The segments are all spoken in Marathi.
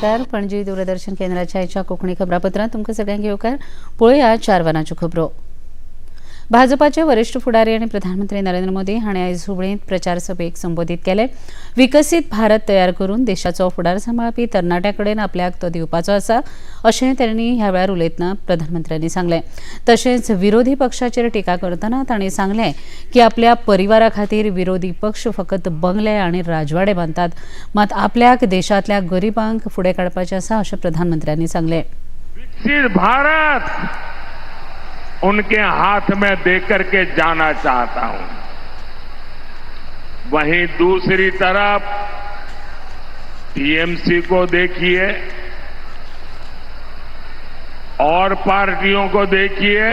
नमस्कार. पणजी दूरदर्शन केंद्राच्या आयच्या कोंकणी खबरापत्रांत तुमकां सगळ्यांक येवकार. पळोवया 4 वरांच्यो खबरो. भाजपाचे वरिष्ठ फुडारी आनी प्रधानमंत्री नरेंद्र मोदी हांणी आयज हुबळींत प्रचार सभेक संबोधीत केले. विकसीत भारत तयार करून देशाचो फुडार सांबाळपी तरणाट्यां कडेन आपल्याक तो दिवपाचो आसा अशें तांणी ह्या वेळार उलयतना प्रधानमंत्र्यांनी सांगलें. तशेंच विरोधी पक्षाचेर टिका करतना तांणी सांगलें की आपल्या परिवारा खातीर विरोधी पक्ष फकत बंगले आनी राजवाडे बांदतात, मात आपल्याक देशांतल्या गरिबांक फुडें काडपाचें आसा अशें प्रधानमंत्र्यांनी सांगलें. विकसित भारत उनके हाथ में देकर के जाना चाहता हूं. वहीं दूसरी तरफ टीएमसी को देखिए और पार्टियों को देखिए,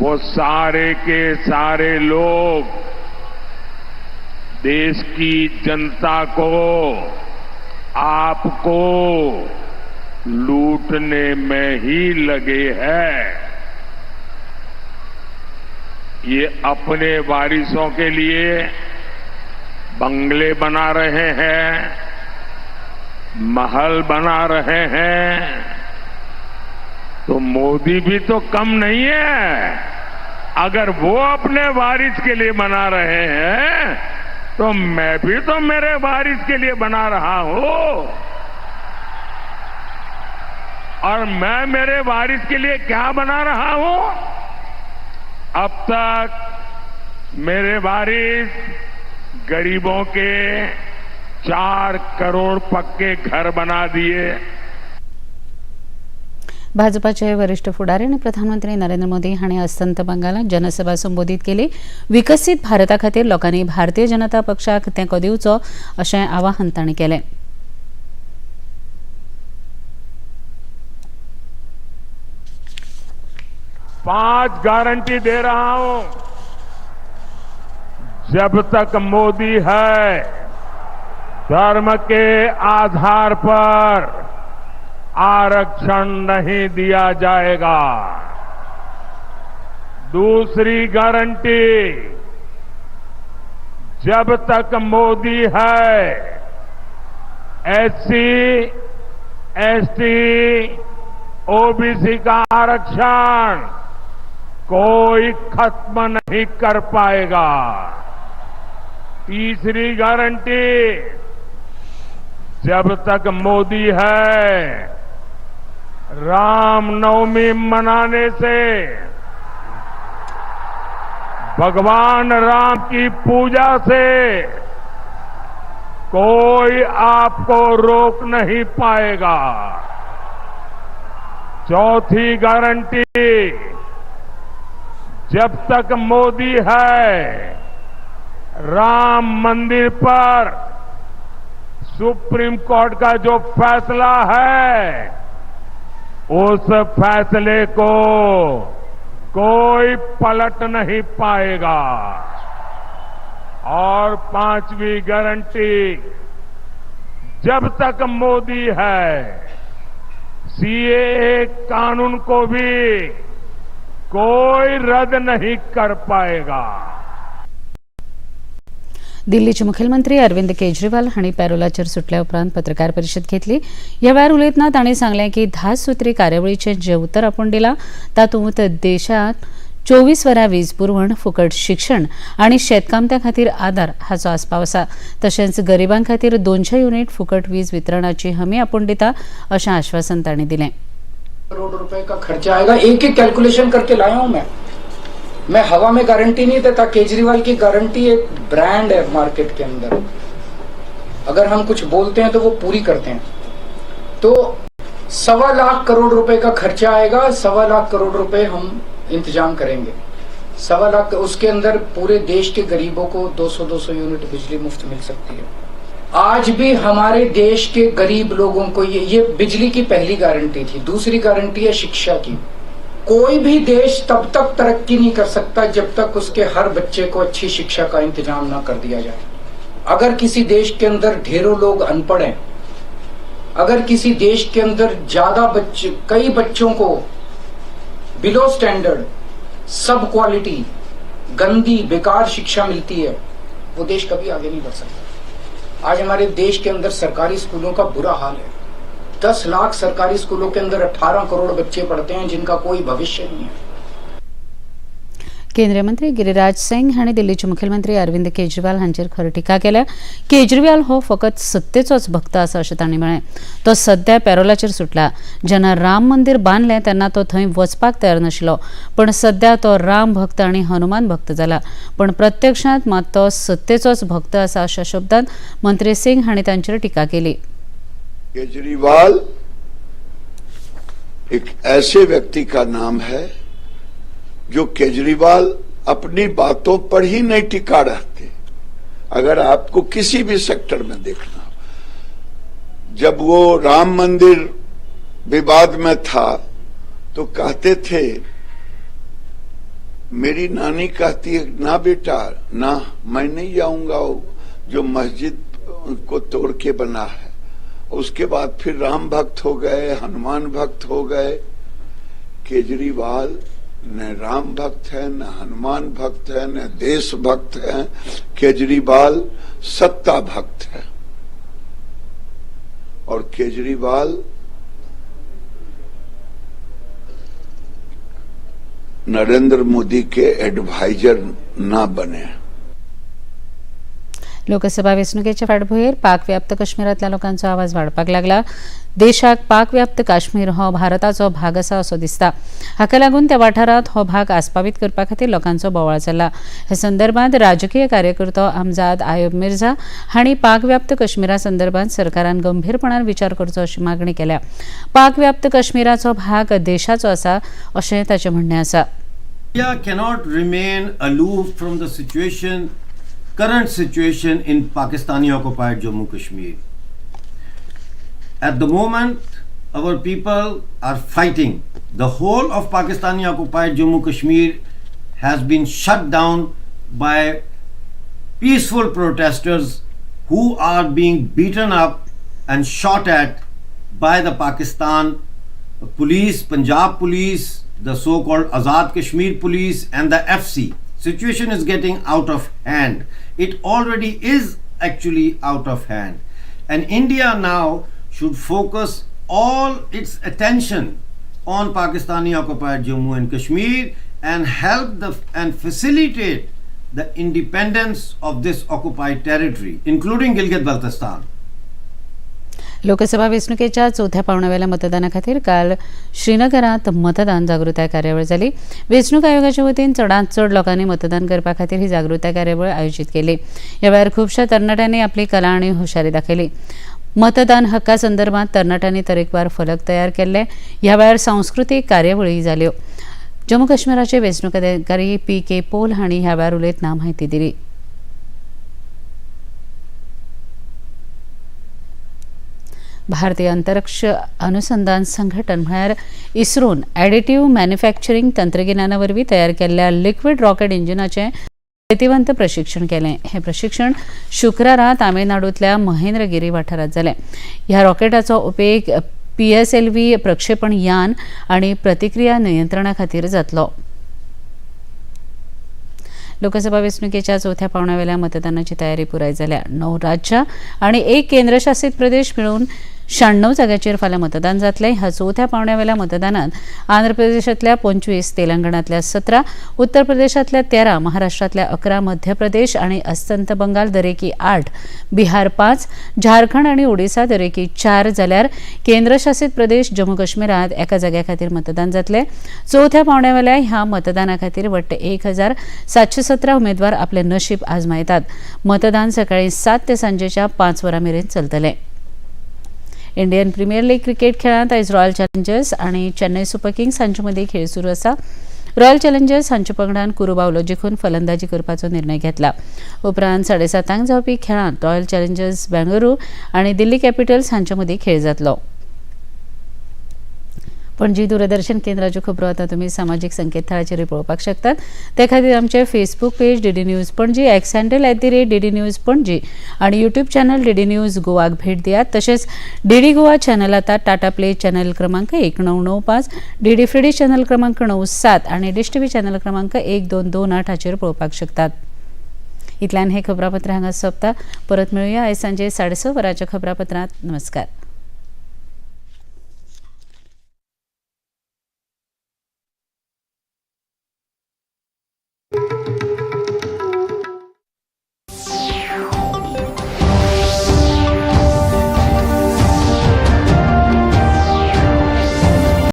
वो सारे के सारे लोग देश की जनता को, आपको लूटने में ही लगे हैं. ये अपने वारिसों के लिए बंगले बना रहे हैं, महल बना रहे हैं, तो मोदी भी तो कम नहीं है. अगर वो अपने वारिस के लिए बना रहे हैं तो मैं भी तो मेरे वारिस के लिए बना रहा हूं. और मैं मेरे वारिस के लिए क्या बना रहा हूं? अब तक मेरे वारिस गरीबों के 4 करोड़ पक्के घर बना दिए. भाजपाचे वरिष्ठ फुडारी आनी प्रधानमंत्री नरेंद्र मोदी हांणी अस्तंत बंगालात जनसभा संबोधीत केली. विकसीत भारता खातीर लोकांनी भारतीय जनता पक्षाक तेंको दिवचो अशें आवाहन तांणी केलें. पांच गारंटी दे रहा हूं. जब तक मोदी है, धर्म के आधार पर आरक्षण नहीं दिया जाएगा. दूसरी गारंटी, जब तक मोदी है, एससी, एसटी, ओबीसी का आरक्षण कोई खत्म नहीं कर पाएगा. तीसरी गारंटी, जब तक मोदी है, रामनवमी मनाने से, भगवान राम की पूजा से कोई आपको रोक नहीं पाएगा. चौथी गारंटी, जब तक मोदी है, राम मंदिर पर सुप्रीम कोर्ट का जो फैसला है, उस फैसले को कोई पलट नहीं पाएगा. और पांचवी गारंटी, जब तक मोदी है, सीएए कानून को भी कोई रद्द नहीं कर पाएगा. दिल्लीचे मुखेलमंत्री अरविंद केजरीवाल हांणी पॅरोलाचेर सुटल्या उपरांत पत्रकार परिशद घेतली. ह्या वेळार उलयतना तांणी सांगलें की 10 सुत्री कार्यावळीचें जे उतर आपूण दिलां तातूंत देशांत 24 वरां वीज पुरवण, फुकट शिक्षण आनी शेतकामत्यां खातीर आदार हाचो आस्पाव आसा. तशेंच गरिबां खातीर 200 युनिट फुकट वीज वितरणाची हमी आपूण दिता अशें आश्वासन तांणी दिलें. करोड़ रुपए का खर्चा आएगा. एक एक कैलकुलेशन करके लाया हूं मैं हवा में गारंटी नहीं देता. केजरीवाल की गारंटी एक ब्रांड है मार्केट के अंदर. अगर हम कुछ बोलते हैं तो वो पूरी करते हैं. तो 1.25 लाख करोड़ रुपए का खर्चा आएगा. 1.25 लाख करोड़ रुपए हम इंतजाम करेंगे. 1.25 लाख, उसके अंदर पूरे देश के गरीबों को 200 यूनिट बिजली मुफ्त मिल सकती है. आज भी हमारे देश के गरीब लोगों को ये बिजली की पहली गारंटी थी. दूसरी गारंटी है शिक्षा की. कोई भी देश तब तक तरक्की नहीं कर सकता जब तक उसके हर बच्चे को अच्छी शिक्षा का इंतजाम ना कर दिया जाए. अगर किसी देश के अंदर ढेरों लोग अनपढ़ हैं, अगर किसी देश के अंदर कई बच्चों को बिलो स्टैंडर्ड, सब क्वालिटी, गंदी बेकार शिक्षा मिलती है, वो देश कभी आगे नहीं बढ़ सकता. आज हमारे देश के अंदर सरकारी स्कूलों का बुरा हाल है। 10 लाख सरकारी स्कूलों के अंदर 18 करोड़ बच्चे पढ़ते हैं जिनका कोई भविष्य नहीं है। केंद्रीय मंत्री गिरिराज सिंग हांणी दिल्लीचे मुखेलमंत्री अरविंद केजरीवाल हांचेर खर टिका केल्या। केजरीवाल हो फकत सत्तेचोच भक्त आसा अशें तांणी म्हळें। तो सध्या पॅरोलाचेर सुटला। जेन्ना राम मंदिर बांदलें तेन्ना तो थंय वचपाक तयार नाशिल्लो, पण सध्या तो राम भक्त आनी हनुमान भक्त जाला। पण प्रत्यक्षांत मात तो सत्तेचोच भक्त आसा अशा शब्दांत मंत्री सिंग हांणी तांचेर टिका केली। केजरीवाल एक ऐसे व्यक्ति का नाम है जो केजरीवाल अपनी बातों पर ही नहीं टिका रहते। अगर आपको किसी भी सेक्टर में देखना, जब वो राम मंदिर विवाद में था तो कहते थे, मेरी नानी कहती है ना बेटा ना, मैं नहीं जाऊंगा जो मस्जिद को तोड़ के बना है। उसके बाद फिर राम भक्त हो गए, हनुमान भक्त हो गए। केजरीवाल न राम भक्त है, न हनुमान भक्त है, न देश भक्त है। केजरीवाल सत्ता भक्त है और केजरीवाल नरेंद्र मोदी के एडवाइजर ना बने। लोकसभा वेंचणुकेच्या फाटभुंयेर पाकव्याप्त काश्मीरांतल्या लोकांचो आवाज वाडपाक लागला। देशाक पाकव्याप्त काश्मीर हो भारताचो भाग आसा असो दिसता। हाका लागून त्या वाठारांत हो भाग आस्पावीत करपा खातीर लोकांचो बोवाळ चल्ला। हे संदर्भांत राजकीय कार्यकर्तो आमजाद आयूब मिर्झा हांणी पाकव्याप्त काश्मीरा संदर्भांत सरकारान गंभीरपणान विचार करचो अशी मागणी केल्या। पाकव्याप्त काश्मीराचो भाग देशाचो आसा अशें ताचें म्हणणें आसा। India cannot remain aloof from the current situation in Pakistani occupied Jammu Kashmir. At the moment, our people are fighting. The whole of Pakistani occupied Jammu Kashmir has been shut down by peaceful protesters who are being beaten up and shot at by the Pakistan police, Punjab police, the so-called Azad Kashmir police and the FC. Situation is getting out of hand. It already is actually out of hand. And India now should focus all its attention on Pakistani occupied Jammu and Kashmir and help and facilitate the independence of this occupied territory, including Gilgit-Baltistan. Lok Sabha वेंचणुकेच्या चौथ्या पावण्यावेल्या मतदाना खातीर काल श्रीनगरांत मतदान जागृताय कार्यावळ जाली। वेंचणूक आयोगाच्या वतीन चडांत चड लोकांनी मतदान करपा खातीर ही जागृताय कार्यावळ आयोजीत केली। ह्या वेळार खुबश्या तरणाट्यांनी आपली कला आनी हुशारी दाखयली। मतदान हक्का संदर्भात तरणाट्यांनी तरेकवार फलक तयार केल्ले। ह्या वेळार सांस्कृतीक कार्यावळी जाल्यो। जम्मू काश्मीराचे वेंचणूक अधिकारी PK पोल हांणी ह्या वेळार उलयतना म्हायती दिली। भारतीय अंतरिक्ष अनुसंधान संघटन म्हळ्यार इस्रोन एडिटिव्ह मॅन्युफॅक्चरिंग तंत्रगिन्यानावरवीं तयार केल्ल्या लिक्विड रॉकेट इंजिनाचें बेतिवंत प्रशिक्षण केलें। हे प्रशिक्षण शुक्रारा तामिळनाडूंतल्या महेंद्रगिरी वाठारांत जालें। ह्या रॉकेटाचो उपेग PSLV प्रक्षेपण यान आनी प्रतिक्रिया नियंत्रणा खातीर जातलो। लोकसभा वेंचणुकेच्या चौथ्या पावण्यावेल्या मतदानाची तयारी पुराय जाल्या। 9 राज्यां आनी 1 केंद्रशासीत प्रदेश मेळून 96 जाग्याचेर फाल्यां मतदान जातलें। ह्या चौथ्या पावण्यावेल्या मतदानात आंध्र प्रदेशांतल्या 25, तेलंगणांतल्या 17, उत्तर प्रदेशांतल्या 13, महाराष्ट्रांतल्या 11, मध्य प्रदेश आनी अस्तंत बंगाल दरेकी 8, बिहार 5, झारखंड आनी ओडिसा दरेकी 4 जाल्यार केंद्रशासीत प्रदेश जम्मू काश्मीरांत एका जाग्या खातीर मतदान जातलें। चौथ्या पावण्यावेल्या ह्या मतदाना खातीर वट्ट 1717 उमेदवार आपलें नशीब आजमायतात। मतदान सकाळीं 7 ते सांजेच्या 5 वरां मेरेन चलतलें। इंडियन प्रीमियर लीग क्रिकेट खेळांत आयज रॉयल चॅलेंजर्स आनी चेन्नई सुपर किंग्स हांचे मदीं खेळ सुरू आसा। रॉयल चॅलेंजर्स हांच्या पंगडान कुरुबावलो जिखून फलंदाजी करपाचो निर्णय घेतला। उपरांत 7:30 जावपी खेळांत रॉयल चॅलेंजर्स बेंगळुरू आनी दिल्ली कॅपिटल्स हांचे मदीं खेळ जातलो। पणजी दूरदर्शन केंद्राच्यो खबरो आतां तुमी सामाजीक संकेतथळाचेर पळोवपाक शकतात। ते खातीर आमचे Facebook page DD news Panaji, x handle @DD news Panaji आनी यूट्यूब चॅनल DD न्यूज गोवाक भेट दियात। तशेंच DD गोवा चॅनल आतां टाटा प्ले चॅनल क्रमांक 1995, DD फ्रीडी चॅनल क्रमांक 97 आनी डिश TV चॅनल क्रमांक 1228 हाचेर पळोवपाक शकतात। इतल्यान हे खबरापत्र हांगा सोंपता. परत मेळुया आयज सांजे 6:30 वरांच्या खबरापत्रांत. नमस्कार.